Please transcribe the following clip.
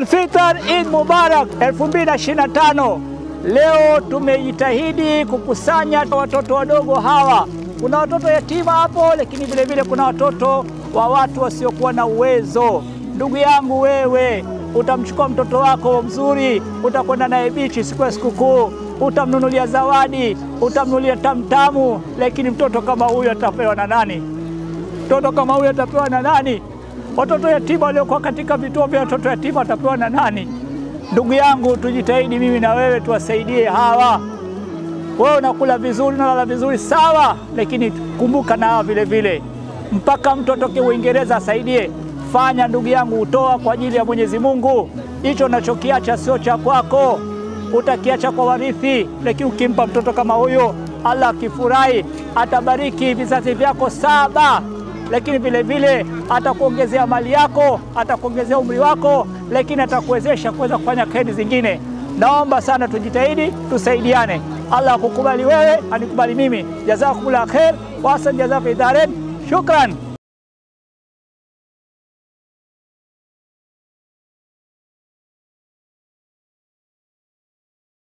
Fitr Eid Mubarak 2025. Leo tumejitahidi kukusanya watoto wadogo hawa. Kuna watoto yatima hapo, lakini vile vile kuna watoto wa watu wasiokuwa na uwezo. Ndugu yangu, wewe utamchukua mtoto wako mzuri, utakwenda naye bichi siku ya sikukuu, utamnunulia zawadi, utamnunulia tamtamu, lakini mtoto kama huyu atapewa na nani? Mtoto kama huyu atapewa na nani? Watoto yatima waliokuwa katika vituo vya watoto yatima watapewa na nani? Ndugu yangu, tujitahidi mimi na wewe tuwasaidie hawa. Wewe unakula vizuri, unalala vizuri, sawa, lakini kumbuka na hawa vile vile. Mpaka mtu atoke Uingereza asaidie. Fanya ndugu yangu, utoa kwa ajili ya Mwenyezi Mungu. Hicho unachokiacha sio cha kwako, utakiacha kwa warithi, lakini ukimpa mtoto kama huyo, Allah akifurahi atabariki vizazi vyako 7. Lakini vile vile atakuongezea mali yako, atakuongezea umri wako, lakini atakuwezesha kuweza kufanya kazi zingine. Naomba sana tujitahidi, tusaidiane. Allah akukubali wewe, anikubali mimi. Jazakumullahu khair wa ahsan jazaa fi darin. Shukran.